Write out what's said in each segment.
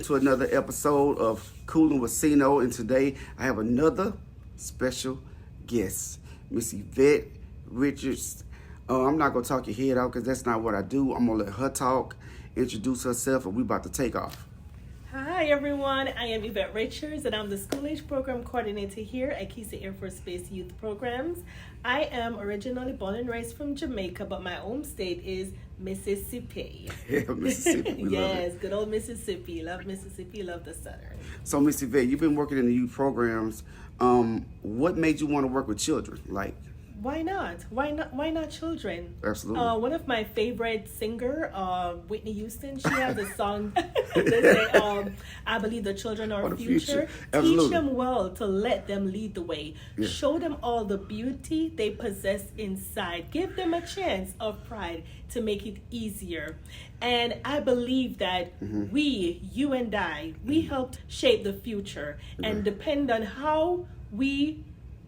to another episode of Coolin' with Sino, and today I have another special guest, Miss Yvette Richards. I'm not gonna talk your head out because that's not what I do. I'm gonna let her talk, introduce herself, and we about to take off. Hi everyone, I am Yvette Richards and I'm the School Age Program Coordinator here at Keesler Air Force Base Youth Programs. I am originally born and raised from Jamaica, but my home state is Mississippi. Yeah, Mississippi. Yes, good old Mississippi. Love Mississippi, love the Southern. So, Miss Yvette, you've been working in the youth programs. What made you want to work with children? Like, Why not? Why not children? Absolutely. One of my favorite singer, Whitney Houston, she has a song that say, I believe the children are the future. future. Teach them well to let them lead the way. Yeah. Show them all the beauty they possess inside. Give them a chance of pride to make it easier. And I believe that you and I, we helped shape the future. And depend on how we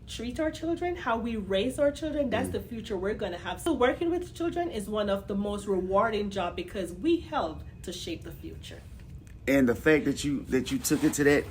treat our children, how we raise our children, that's the future we're going to have. So working with children is one of the most rewarding jobs because we help to shape the future. and the fact that you took it to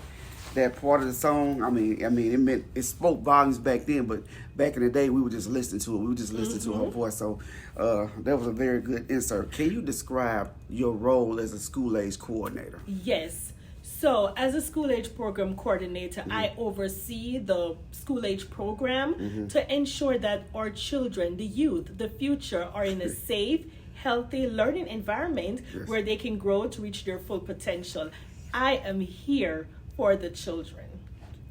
that part of the song, I mean, it spoke volumes back then, but back in the day, we would just listen to it. We would just listen to her voice. So that was a very good insert. Can you describe your role as a school-age coordinator? Yes. So as a school age program coordinator, I oversee the school age program to ensure that our children, the youth, the future are in a safe, healthy learning environment where they can grow to reach their full potential. I am here for the children.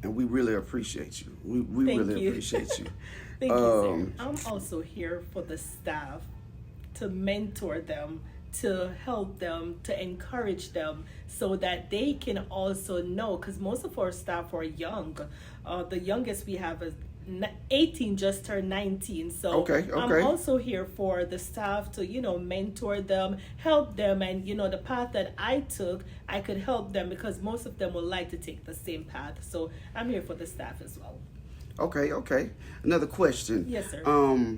And we really appreciate you. We Thank really you. appreciate you. Thank you, sir. I'm also here for the staff to mentor them, to help them, to encourage them so that they can also know, because most of our staff are young. The youngest we have is 18, just turned 19. So Okay. I'm also here for the staff to, mentor them, help them, and, the path that I took, I could help them because most of them would like to take the same path. So I'm here for the staff as well. Okay. Another question. Yes, sir.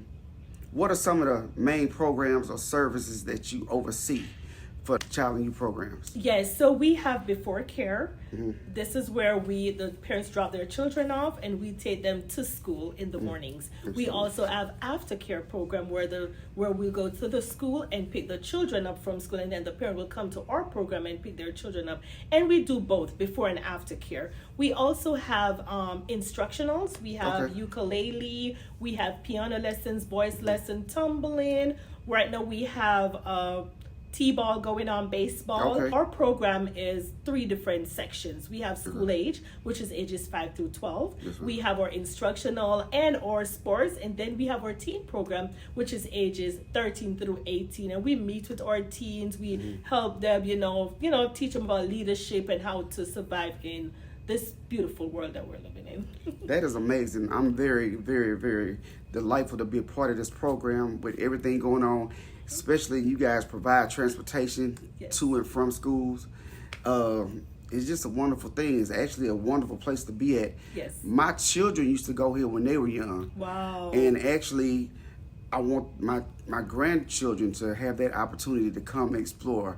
What are some of the main programs or services that you oversee for child and youth programs? Yes, so we have before care. This is where the parents drop their children off and we take them to school in the mornings. We also have aftercare program where we go to the school and pick the children up from school, and then the parent will come to our program and pick their children up. And we do both before and after care. We also have instructionals. We have ukulele, we have piano lessons, voice lesson, tumbling. Right now we have T-ball going on, baseball. Our program is 3 different sections. We have school age, which is ages 5 through 12. We have our instructional and our sports, and then we have our teen program, which is ages 13 through 18. And we meet with our teens. We help them, teach them about leadership and how to survive in this beautiful world that we're living in. That is amazing. I'm very, very, very delightful to be a part of this program with everything going on. Especially you guys provide transportation to and from schools. It's just a wonderful thing. It's actually a wonderful place to be at. Yes. My children used to go here when they were young. Wow. And actually, I want my grandchildren to have that opportunity to come explore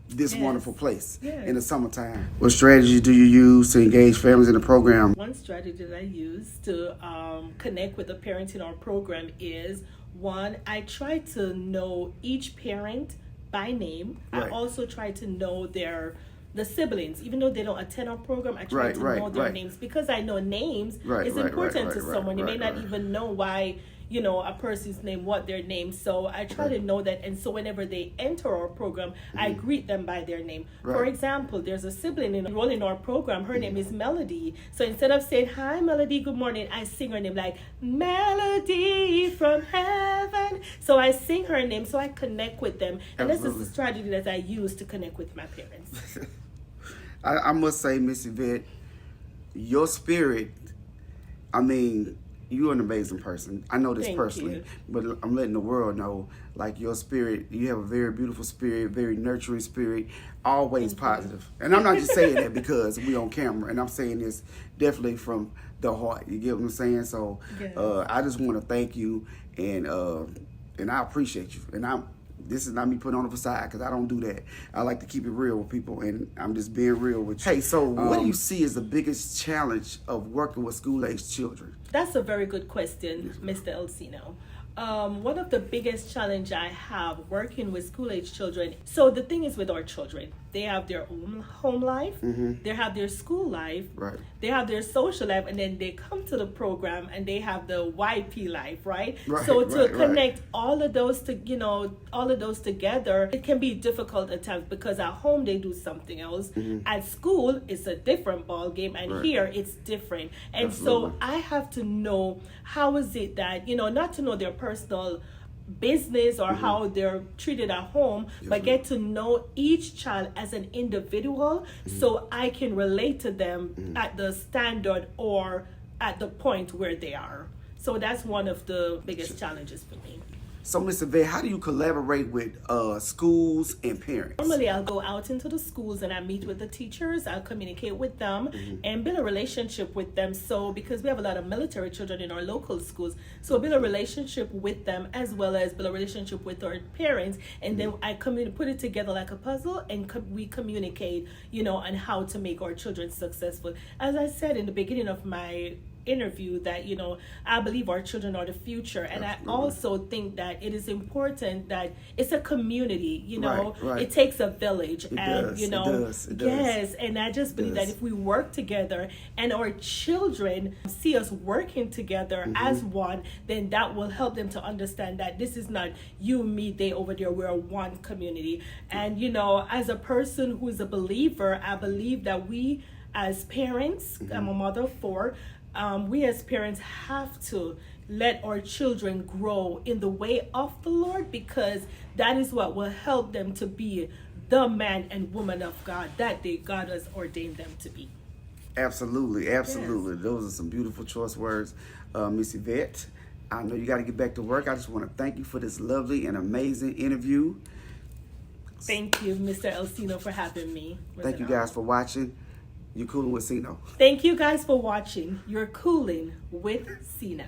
this wonderful place in the summertime. What strategies do you use to engage families in the program? One strategy that I use to connect with the parents in our program is, one, I try to know each parent by name. I also try to know the siblings, even though they don't attend our program. I try to know their names because I know names is important to someone. You may not even know why a person's name, what their name. So I try to know that, and so whenever they enter our program, I greet them by their name. For example, there's a sibling enrolled in our program. Her name is Melody. So instead of saying, "Hi, Melody, good morning," I sing her name like, "Melody from heaven." So I sing her name, so I connect with them. And this is the strategy that I use to connect with my parents. I must say, Miss Yvette, your spirit, you're an amazing person. I know this personally, but I'm letting the world know, like, your spirit, you have a very beautiful spirit, very nurturing spirit, always positive. And I'm not just saying that because we on camera, and I'm saying this definitely from the heart. You get what I'm saying? So I just want to thank you, and I appreciate you. And I'm this is not me putting on a facade, because I don't do that. I like to keep it real with people, and I'm just being real with you. Hey, so what do you see as the biggest challenge of working with school-aged children? That's a very good question, Mr. Elsino. One of the biggest challenge I have working with school-age children, so the thing is with our children, they have their own home life, they have their school life, Right. they have their social life, and then they come to the program and they have the YP life, right? Right, So to right, connect all of those together, it can be difficult at times, because at home they do something else. At school, it's a different ball game, and Right. here it's different. And Absolutely. so I have to know, how is it that, not to know their personal business or how they're treated at home, but get to know each child as an individual, so I can relate to them at the standard or at the point where they are. So that's one of the biggest challenges for me. So, Ms. Yvette, how do you collaborate with schools and parents? Normally, I'll go out into the schools and I meet with the teachers. I'll communicate with them and build a relationship with them. So, because we have a lot of military children in our local schools, so build a relationship with them, as well as build a relationship with our parents. And then I put it together like a puzzle, and we communicate, on how to make our children successful. As I said in the beginning of my interview, that I believe our children are the future, and Absolutely. I also think that it is important that it's a community. Right. It takes a village, It and does. It does. yes, and I just believe that does. if we work together and our children see us working together as one, then that will help them to understand that this is not you, me, they over there. We're one community. And as a person who is a believer, I believe that we as parents, I'm a mother of 4, we as parents have to let our children grow in the way of the Lord, because that is what will help them to be the man and woman of God that God has ordained them to be. Absolutely. Yes. Those are some beautiful choice words, Miss Yvette. I know you got to get back to work. I just want to thank you for this lovely and amazing interview. Thank you, Mr. Elsino, for having me. Thank you guys for watching. You're cooling with Sino. Thank you guys for watching. You're cooling with Sino.